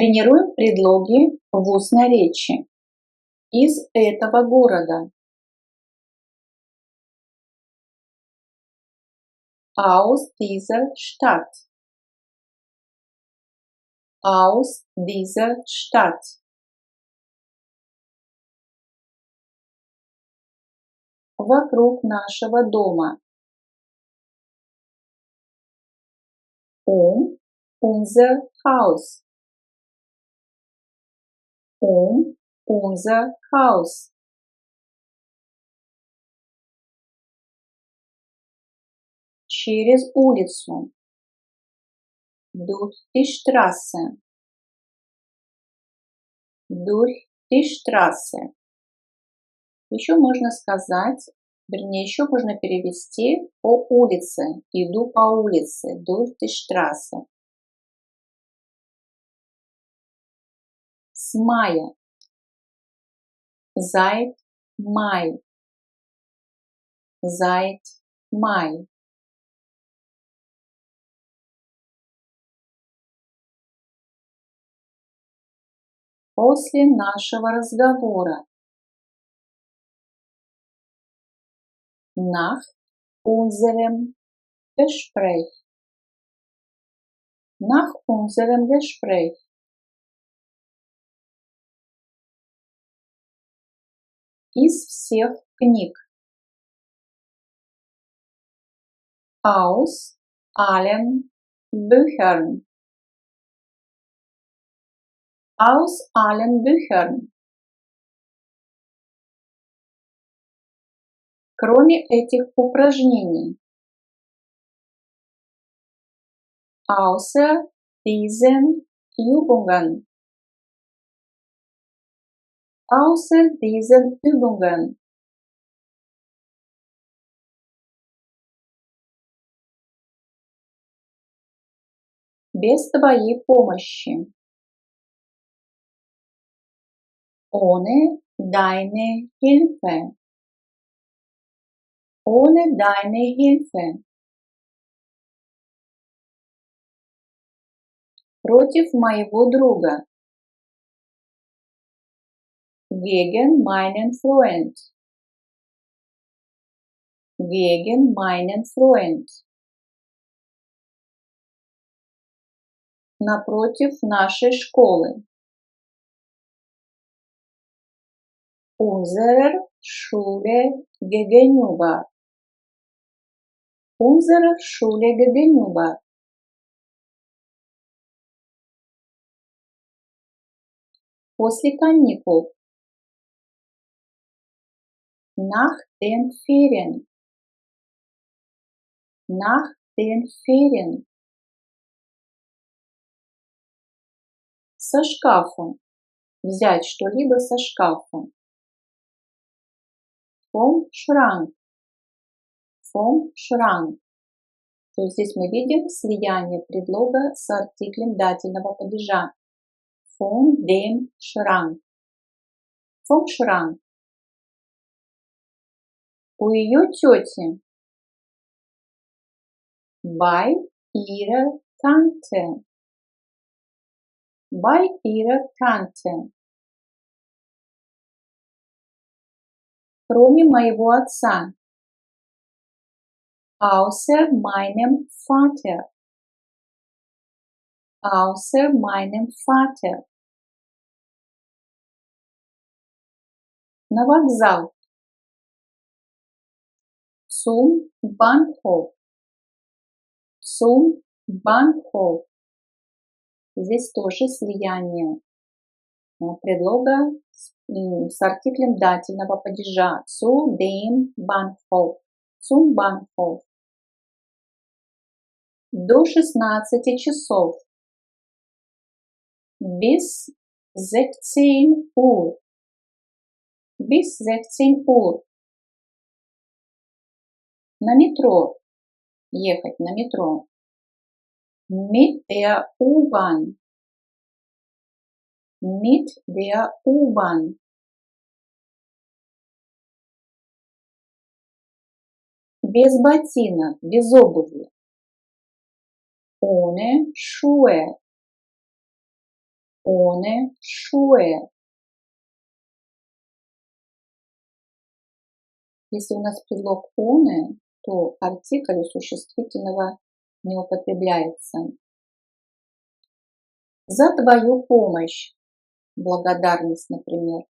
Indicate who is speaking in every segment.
Speaker 1: Тренируем предлоги в устной речи. Из этого города. Aus dieser Stadt. Aus dieser Stadt. Вокруг нашего дома. Unser Haus. Unser Haus. Через улицу. Durch die Straße. Durch die Straße. Еще можно сказать, вернее, еще можно перевести по улице. Иду по улице. Durch die Straße. С мая. Seit Mai. Seit Mai. После нашего разговора. Nach unserem Gespräch. Nach unserem Gespräch. Из всех книг. Aus allen Büchern. Aus allen Büchern. Кроме этих упражнений. Außer diesen Übungen. Außer diesen Übungen. Без твоей помощи. Ohne deine Hilfe. Ohne deine Hilfe. Против моего друга. Gegen meinen Freund. Gegen meinen Freund. Напротив нашей школы. Unserer Schule gegenüber. Unserer Schule gegenüber. После каникул. Nach den Ferien. Nach den Ferien. Со шкафа. Взять что-либо со шкафа. Vom Schrank. Vom Schrank. То есть здесь мы видим слияние предлога с артиклем дательного падежа. Von dem Schrank. Vom Schrank. У ее тети. Bei ihrer Tante. Bei ihrer Tante. Кроме моего отца. Außer meinem Vater. Außer meinem Vater. На вокзал. Zum Bahnhof. Zum Bahnhof. Здесь тоже слияние предлога с артиклем дательного падежа. Zu dem Bahnhof. Zum Bahnhof. До 16 часов. Bis 16 Uhr. Bis 16 Uhr. На метро. Ехать на метро. Mit der U-Bahn. Mit der U-Bahn. Без ботинок, без обуви. Ohne Schuhe. ohne Schuhe. Если у нас предлог ohne, то артикль у существительного не употребляется. За твою помощь. Благодарность, например.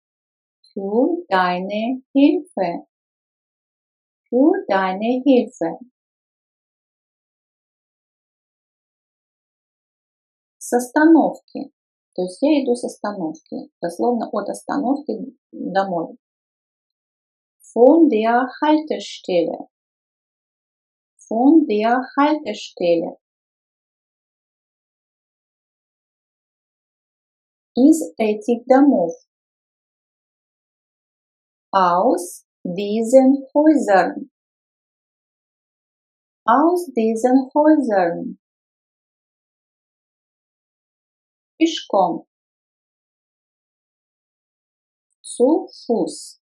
Speaker 1: Für deine Hilfe. Für deine Hilfe. С остановки. То есть я иду с остановки. Дословно от остановки домой. Von der Haltestelle. Von der Haltestelle. Из этих домов. Aus diesen Häusern. Aus diesen Häusern. Пешком. Zu Fuß.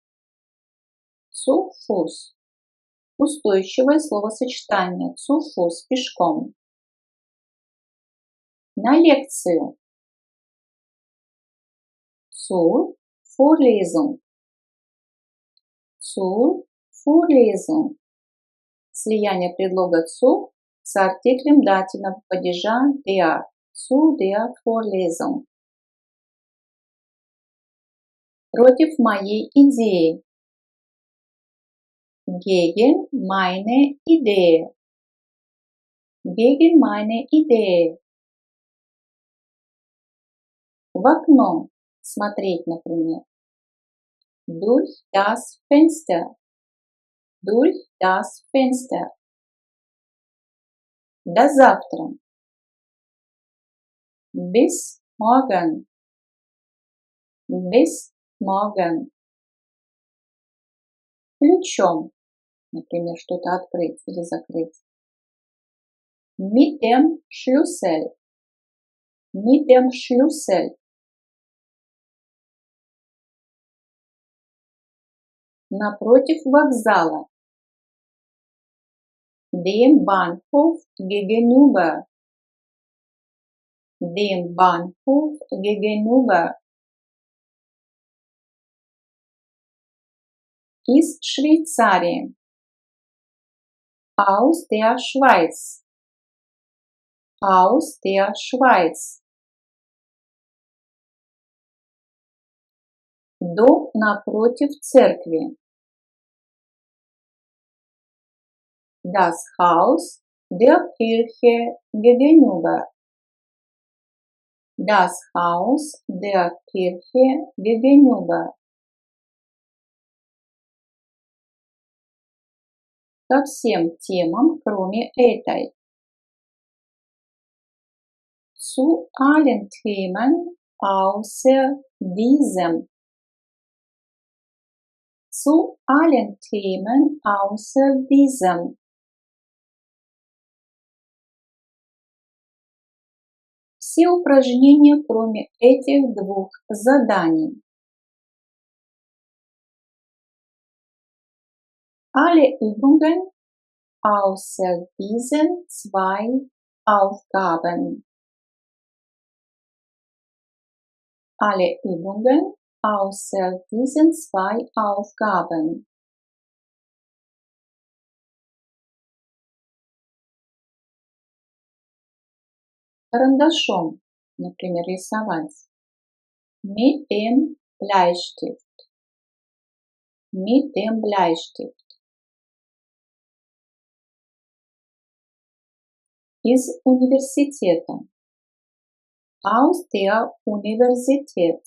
Speaker 1: Zu Fuß. Устойчивое словосочетание. Zu Fuß. Пешком. На лекцию. Zur Vorlesung. Zur Vorlesung. Слияние предлога zu с артиклем дативного падежа der. Zu der Vorlesung. Против моей идеи. Gegen meine Idee. Gegen meine Idee. В окно. Смотреть, например. Durch das Fenster. Durch das Fenster. До завтра. Bis morgen. Bis morgen. Ключом. Например, что-то открыть или закрыть. Mit dem Schlüssel. Mit dem Schlüssel. Напротив вокзала. Dem Bahnhof gegenüber. Dem Bahnhof gegenüber. Из Швейцарии. Aus der Schweiz. Aus der Schweiz. Дом напротив церкви. Das Haus der Kirche gegenüber. Das Haus der Kirche gegenüber. Ко всем темам, кроме этой. Zu allen Themen außer diesem. Zu allen Themen außer diesem. Все упражнения, кроме этих двух заданий. Alle Übungen außer diesen zwei Aufgaben. Alle Übungen außer diesen zwei Aufgaben. Карандашом, например, рисовать. Mit dem Bleistift. Mit dem Bleistift. Из университета. Aus der Universität.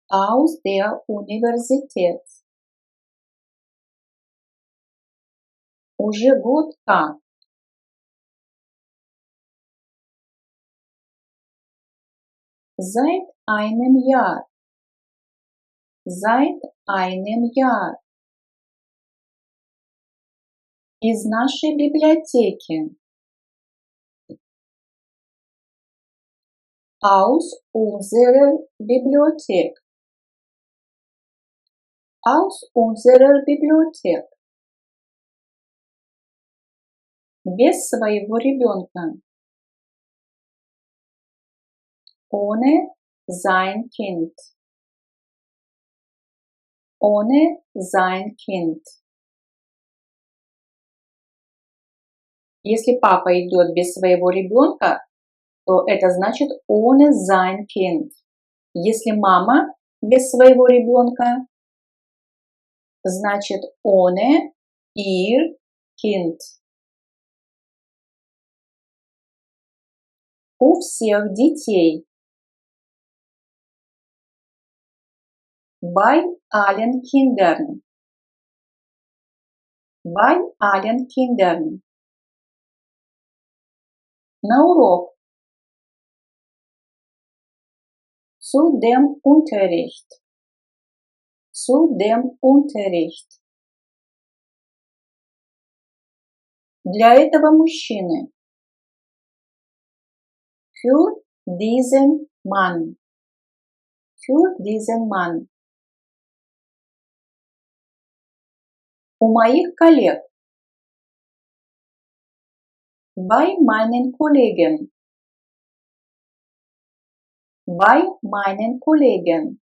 Speaker 1: Aus der Universität. Уже год как. Seit einem Jahr. Seit einem Jahr. Из нашей библиотеки. Aus unserer Bibliothek. Aus unserer Bibliothek. Без своего ребенка. Ohne sein Kind. Ohne sein Kind. Если папа идет без своего ребенка, то это значит ohne sein Kind. Если мама без своего ребенка, значит ohne ihr Kind. У всех детей. Bei allen Kindern. Bei allen Kindern. На урок. Zu dem Unterricht. Zu dem Unterricht. Для этого мужчины. Für diesen Mann. Für diesen Mann. У моих коллег. Bei meinen Kollegen. Bei meinen Kollegen.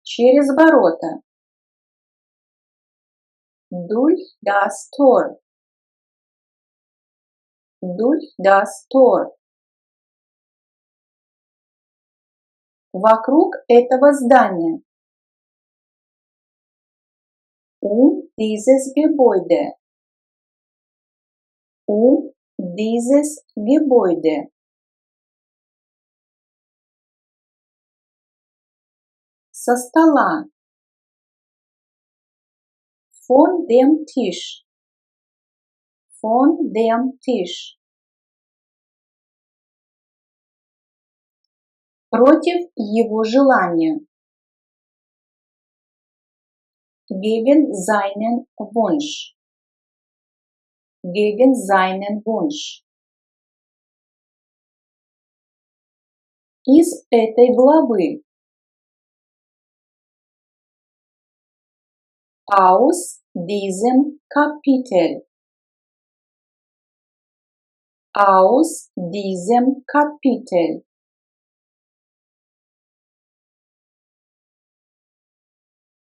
Speaker 1: Через ворота. Durch das Tor. Durch das Tor. Вокруг этого здания. Dieses Gebäude. Dieses Gebäude. Со стола. Von dem Tisch. Von dem Tisch. Против его желания. Gegen seinen Wunsch. Gegen seinen Wunsch. Из этой главы. Aus diesem Kapitel. Aus diesem Kapitel.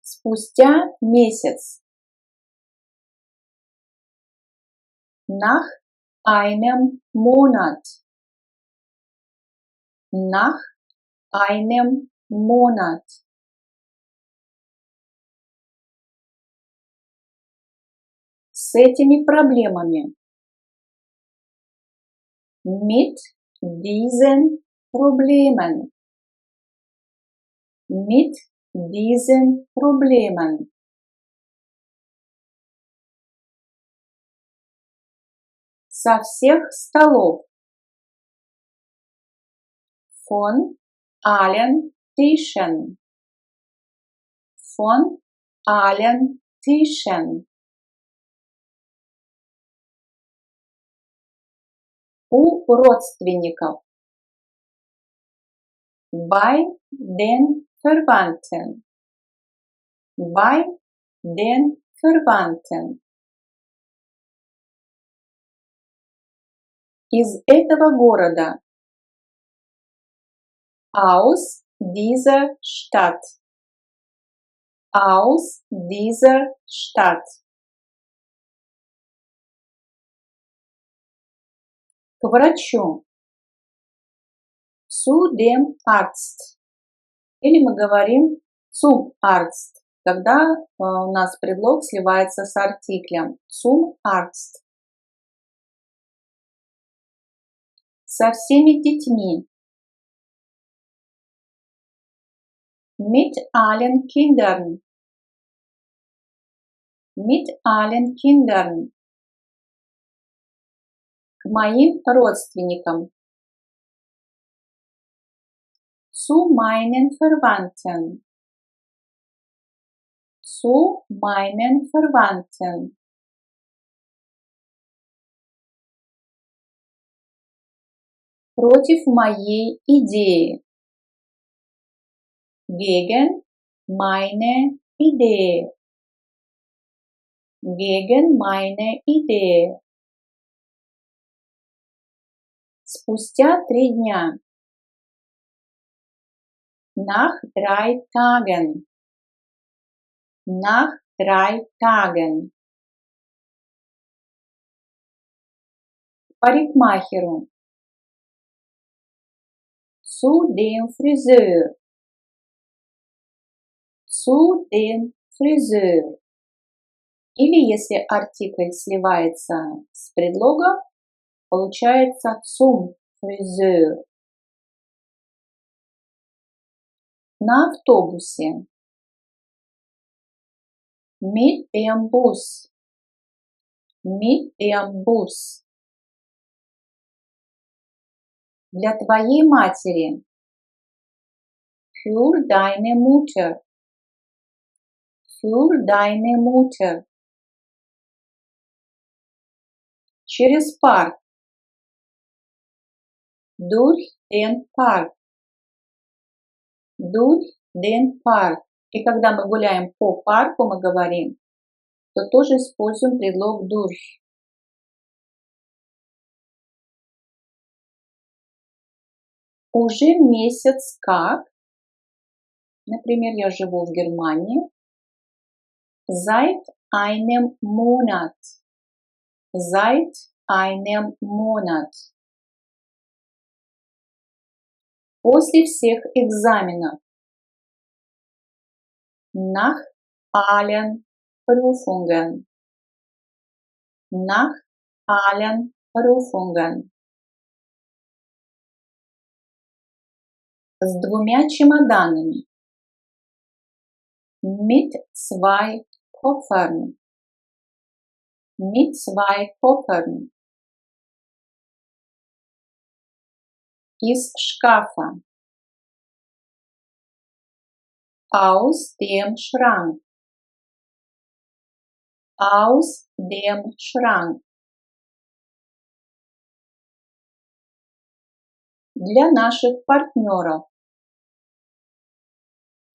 Speaker 1: Спустя месяц. Nach einem Monat. Nach einem Monat. С этими проблемами. Mit diesen Problemen. Mit diesen Problemen. Со всех столов. Von allen Tischen. Von allen Tischen. У родственников. Bei den Verwandten. Bei den Verwandten. Из этого города. Aus dieser Stadt. Aus dieser Stadt. К врачу. Zu dem Arzt. Или мы говорим zum Arzt, когда у нас предлог сливается с артиклем. Zum Arzt. Со всеми детьми. Mit allen Kindern. Mit allen Kindern. К моим родственникам. Zu meinen Verwandten. Zu meinen Verwandten. Против моей идеи. Gegen meine Idee. Gegen meine Idee. Спустя 3 дня. Nach 3 Tagen. Nach 3 Tagen. К парикмахеру. Zu dem Friseur. Zu dem Friseur. Или если артикль сливается с предлогом, получается zum Friseur. На автобусе. Mit dem Bus. Mit dem Bus. Для твоей матери. Für deine Mutter. Für deine Mutter. Через парк. Durch den Park. Durch den Park. И когда мы гуляем по парку, мы говорим, то тоже используем предлог durch. Уже месяц как. Например, я живу в Германии. Seit einem Monat. Seit einem Monat. После всех экзаменов. Nach allen Prüfungen. Nach allen Prüfungen. С 2 чемоданами. Mit 2 Koffern. Mit 2 Koffern. Из шкафа. Aus dem Schrank. Aus dem Schrank. Для наших партнеров.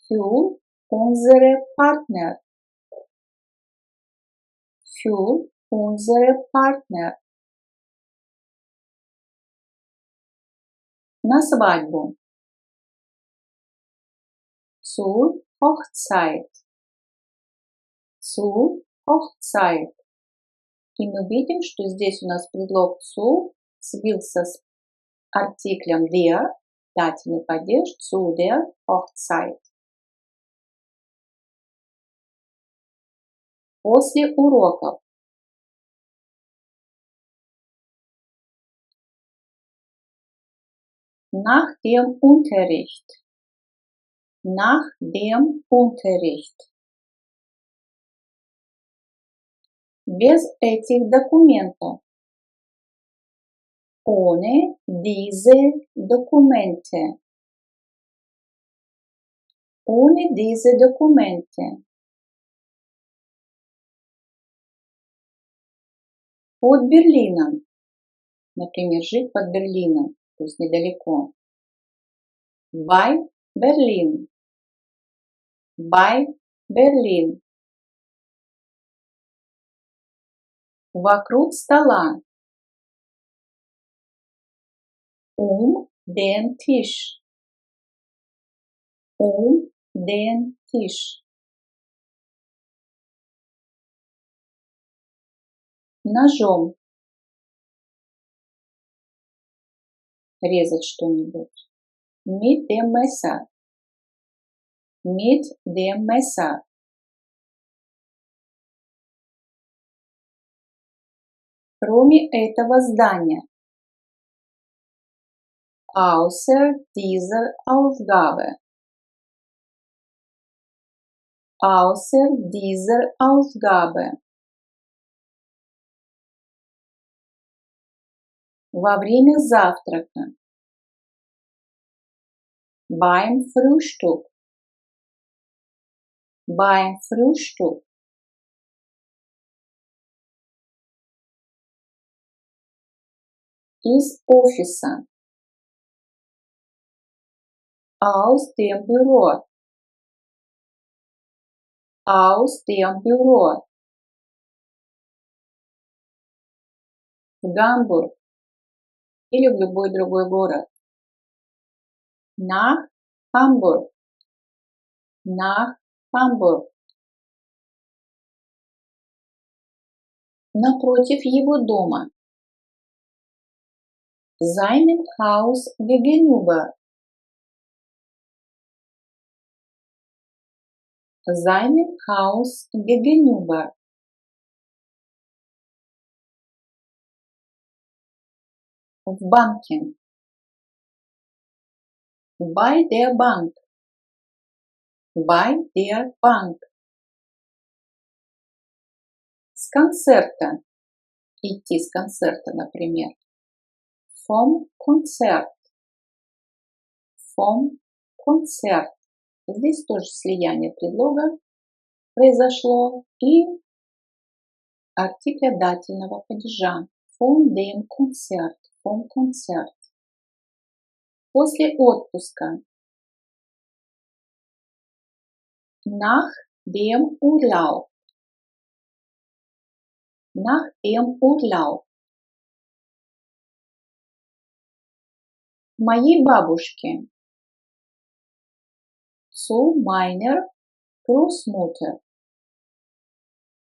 Speaker 1: Für unsere Partner. Für unsere Partner. На свадьбу. Zur Hochzeit. Zur Hochzeit. И мы видим, что здесь у нас предлог zu слился с артиклем der, дательный падеж, zu der Hochzeit. После уроков. Nach dem Unterricht. Nach dem Unterricht. Без этих документов. Ohne diese Dokumente. Ohne diese Dokumente. Под Берлином. Например, жить под Берлином, то есть недалеко. Bei Berlin. Bei Berlin. Вокруг стола. Den Tisch. Den Tisch. Ножом. Резать что-нибудь. Mit dem Messer. Mit dem Messer. Кроме этого здания. Außer dieser Aufgabe. Außer dieser Aufgabe. Во время завтрака. Beim Frühstück. Beim Frühstück. Из офиса. Aus dem Büro. Aus dem Büro. В Гамбург. или в любой другой город. Nach Hamburg. Nach Hamburg. Напротив его дома. Seinem Haus gegenüber. Seinem Haus gegenüber. В банке. Bei der Bank. Bei der Bank. С концерта. Идти с концерта, например. Vom Konzert. Vom Konzert. Здесь тоже слияние предлога произошло и артикля дательного падежа. Von dem Konzert. Vom Konzert. После отпуска. Nach dem Urlaub. Nach dem Urlaub. Моей бабушке. Zu meiner Großmutter.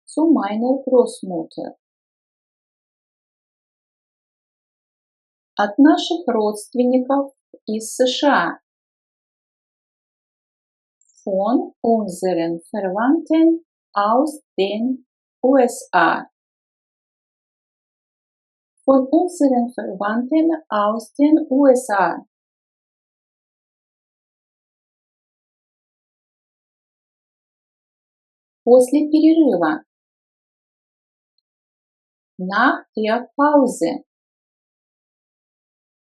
Speaker 1: Zu meiner Großmutter. От наших родственников из США. Von unseren Verwandten aus den USA. Von unseren Verwandten aus den USA. После перерыва. Nach der Pause.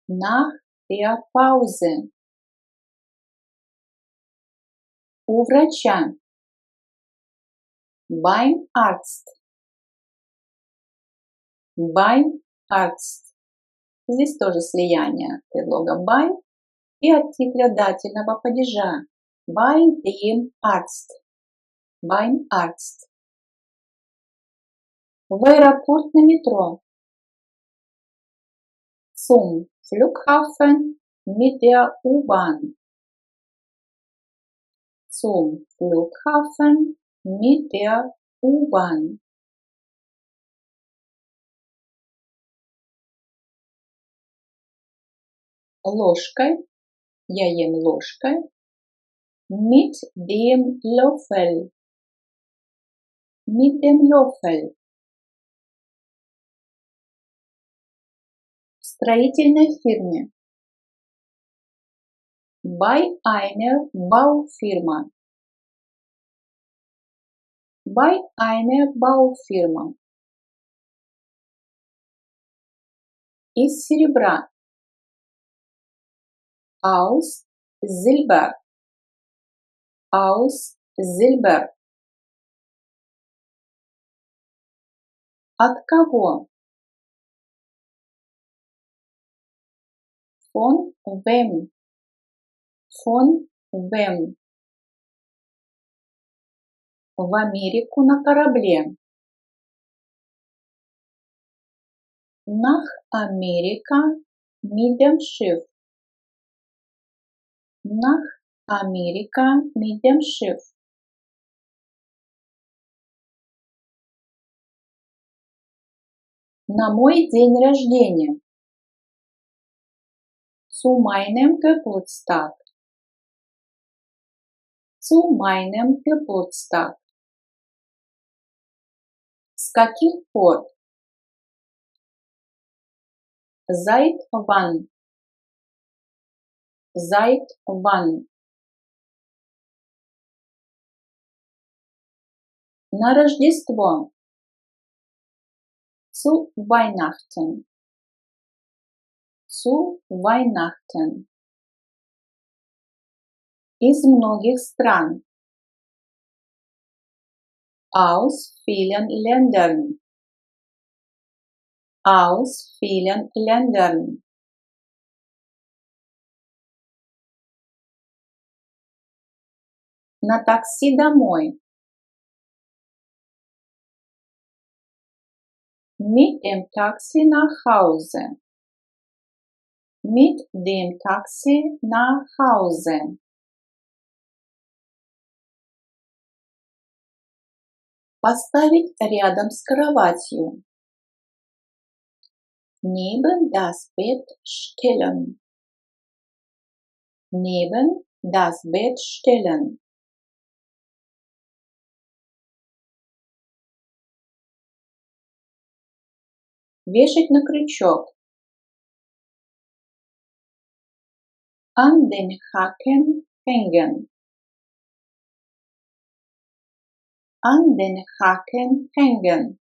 Speaker 1: Nach der Pause. У врача. Beim Arzt. Beim Arzt. Здесь тоже слияние предлога by и артикля дательного падежа. Bei dem Arzt. Beim Arzt. В аэропорт на метро. Zum Flughafen mit der U-Bahn. Zum Flughafen mit der U-Bahn. Ложкой. Я ем ложкой. Mit dem Löffel. Mit dem Löffel. В строительной фирме. Bei einer Baufirma. Bei einer Baufirma. Из серебра. Aus Silber. Aus Silber. От кого? Von wem? Von wem? В Америку на корабле. Nach Amerika mit dem Schiff. Nach Amerika mit dem Schiff. На мой день рождения. Zu meinem Geburtstag. Zu meinem Geburtstag. С каких пор? Seit wann? Seit wann? На Рождество. Zu Weihnachten. Zu Weihnachten. Из многих стран. Aus vielen Ländern. Aus vielen Ländern. На такси домой. Mit dem Taxi nach Hause. Mit dem Taxi nach Hause. Поставить рядом с кроватью. Neben das Bett stellen. Neben das Bett stellen. Вешать на крючок. An den Haken hängen. An den Haken hängen.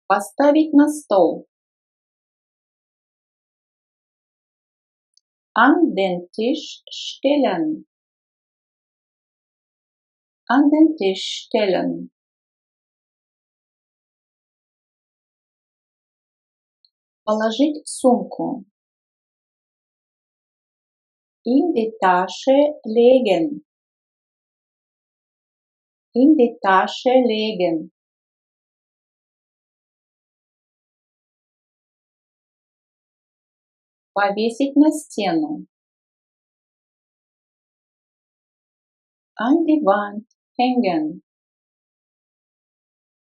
Speaker 1: Поставить на стол. An den Tisch stellen. An den Tisch stellen. Положить в сумку. In die Tasche legen. In die Tasche legen. Повесить на стену. An die Wand hängen.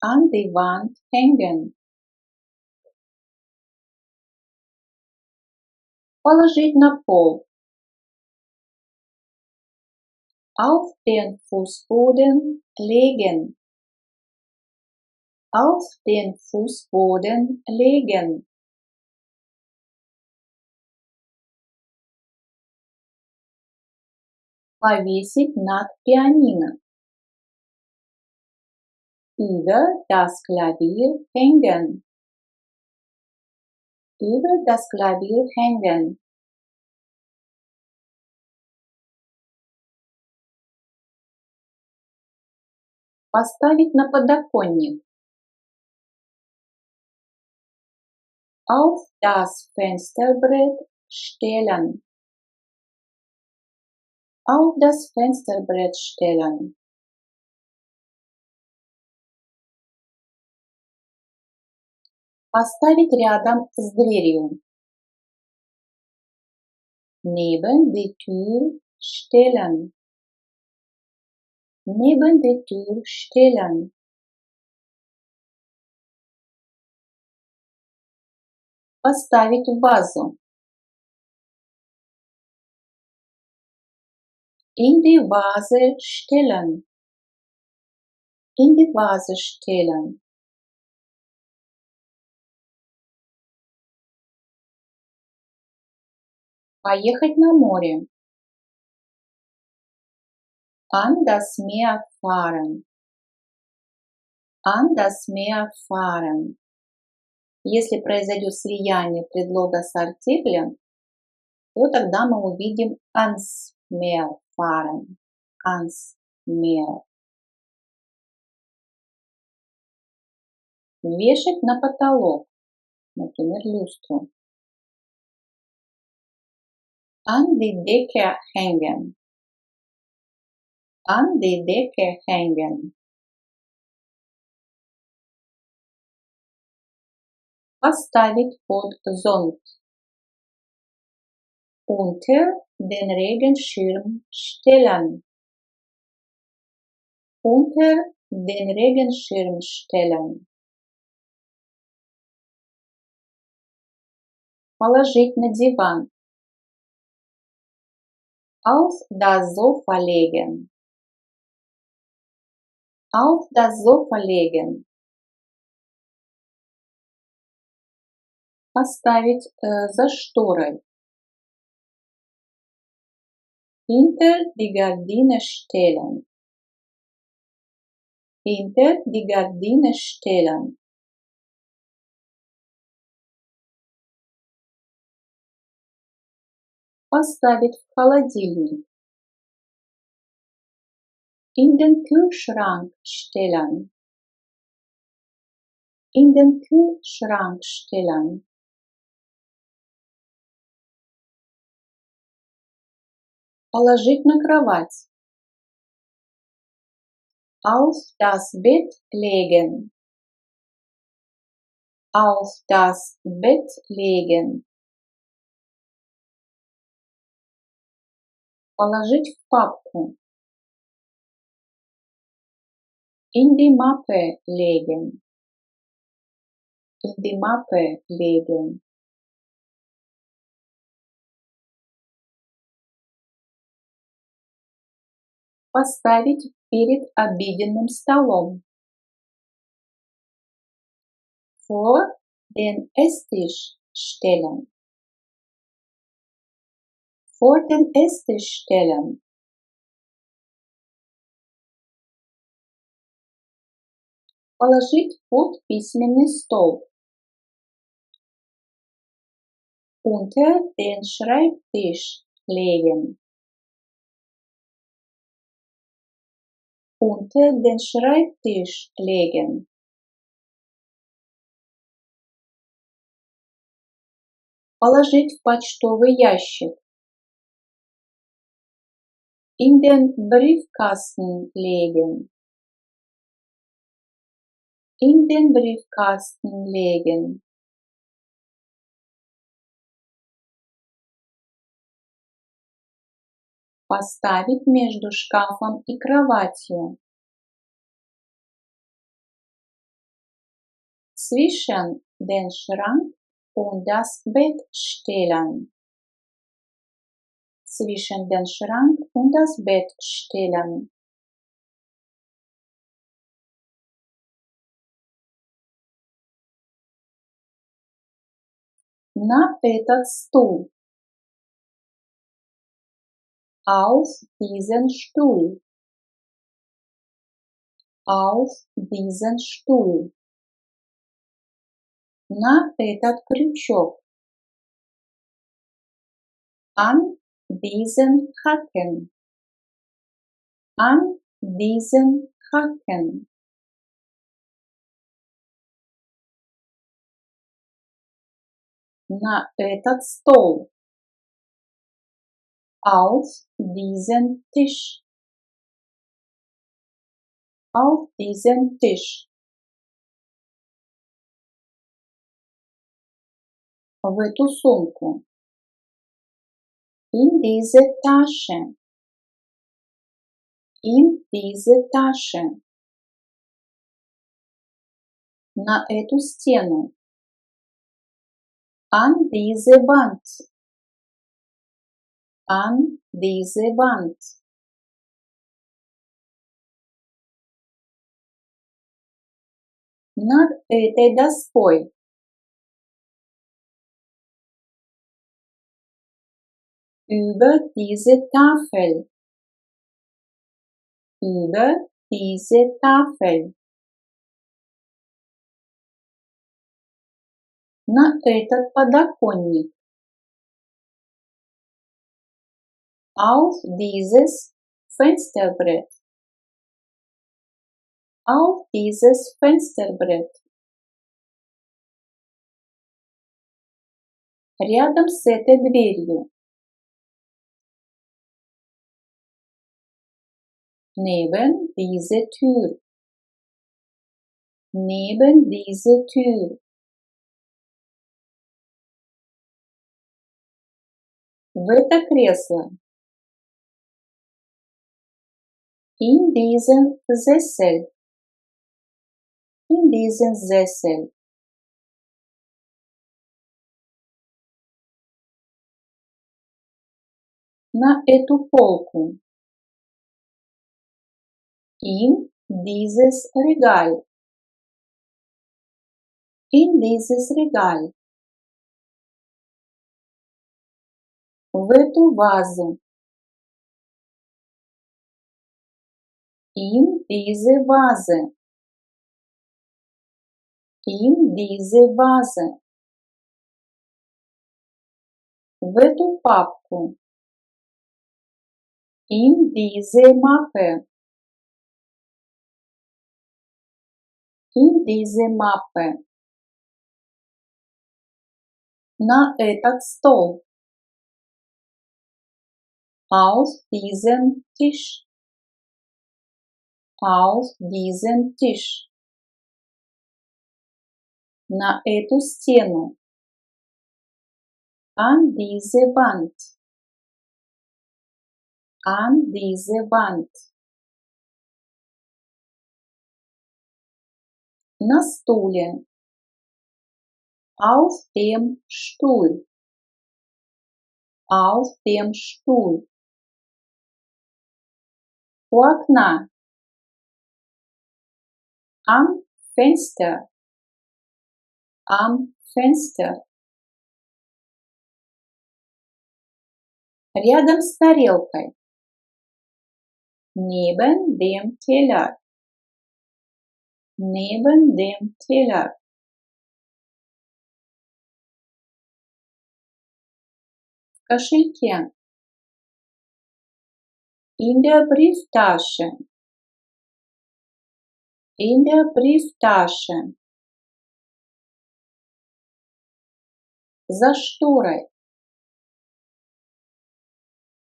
Speaker 1: An die Wand hängen. Положить на пол. Auf den Fußboden legen. Auf den Fußboden legen. Повесить над пианино. Über das Klavier hängen. Über das Klavier hängen. Поставить на подоконник. Auf das Fensterbrett stellen. Auf das Fensterbrett stellen. Поставить рядом с дверью. Neben die Tür stellen. Neben die Tür stellen. Поставить в вазу. In die Vase stellen. In die Vase stellen. Поехать на море. An das Meer fahren. An das Meer fahren. Если произойдет слияние предлога с артиклем, то тогда мы увидим ans Meer fahren. Ans Meer. Вешать на потолок, например, люстру. An die Decke hängen. An die Decke hängen. Поставить под зонт. Unter den Regenschirm stellen. Unter den Regenschirm stellen. Положить на диван. Auf das Sofa legen. Auf das Sofa legen. Поставить за шторой. Hinter die Gardine stellen. Hinter die Gardine stellen. Поставить в холодильник. In den Kühlschrank stellen. In den Kühlschrank stellen. Положить на кровать. Auf das Bett legen. auf das Bett legen. Положить в папку. In die Mappe legen. In die Mappe legen. Поставить перед обеденным столом. Vor den Esstisch stellen. Vor den Esstisch stellen. Положить под письменный стол. Unter den Schreibtisch legen. Unter den Schreibtisch legen. Положить в почтовый ящик. In den Briefkasten legen. In den Briefkasten legen. Поставить между шкафом и кроватью. Zwischen den Schrank und das Bett stellen. Zwischen den Schrank und das Bett stellen. На этот стул. Auf diesen Stuhl. Auf diesen Stuhl. На этот крючок. An diesen Haken. An diesen Haken. На этот стол. Auf diesen Tisch. Auf diesen Tisch. В эту сумку. In diese Tasche. In diese Tasche. На эту стену. An diese Wand. An diese Wand. Над этой доской. Über diese Tafel. Über diese Tafel. На этот подоконник. Auf dieses Fensterbrett. Auf dieses Fensterbrett. Рядом с этой дверью. Neben diese Tür. Neben diese Tür. В это кресло. In diesen Sessel. In diesen Sessel. На эту полку. In dieses Regal. In dieses Regal. В эту вазу. In diese Vase. In diese Vase. В эту папку. In diese Mappe. In diese Mappe. На этот стол. Auf diesen Tisch. Auf diesen Tisch. на эту стену. An diese Wand. An diese Wand. На стуле. Auf dem Stuhl. Auf dem Stuhl. У окна. Am Fenster. Am Fenster. Рядом с тарелкой. Neben dem Teller. Neben dem Teller. В кошельке. In der Brieftasche. In der Brieftasche. За шторой.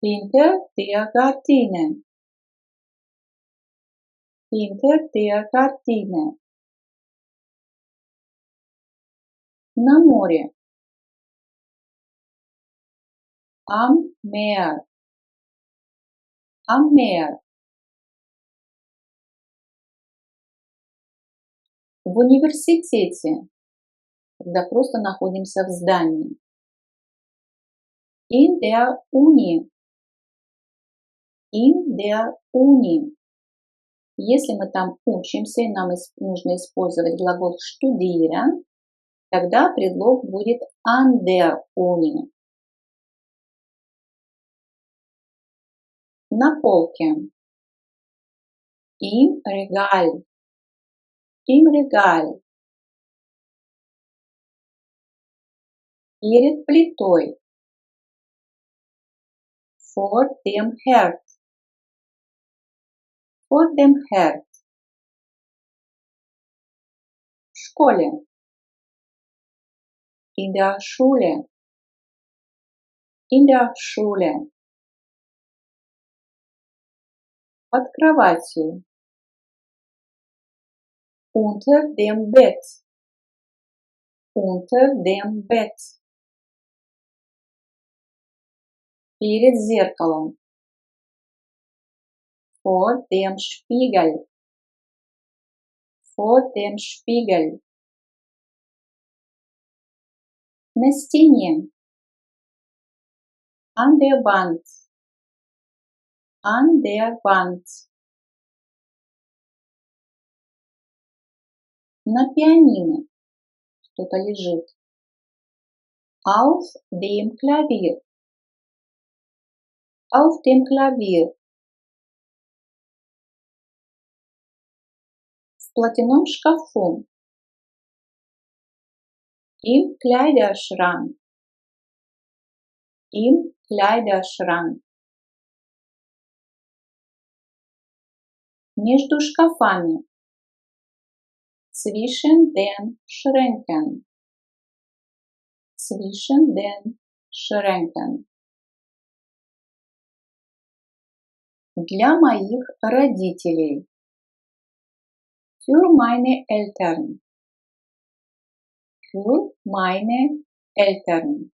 Speaker 1: Hinter der Gardine. Hinter der Gardine. На море. Am Meer. Am Meer. В университете, когда просто находимся в здании. In der Uni. In der Uni. Если мы там учимся, и нам нужно использовать глагол studieren, тогда предлог будет an der Uni. На полке. Im Regal. Im Regal. Перед плитой. Vor dem Herd. Vor dem Herd. В школе. In der Schule. In der Schule. Под кроватью. Unter dem Bett. Unter dem Bett. Перед зеркалом. Vor dem Spiegel. Vor dem Spiegel. На стене. An der Wand. An der Wand. На пианино. Что-то лежит. Auf dem Klavier. Auf dem Klavier. В платяном шкафу. Im Kleiderschrank. Im Kleiderschrank. Между шкафами. Zwischen den Schränken. Zwischen den Schränken. Для моих родителей. Für meine Eltern. Für meine Eltern.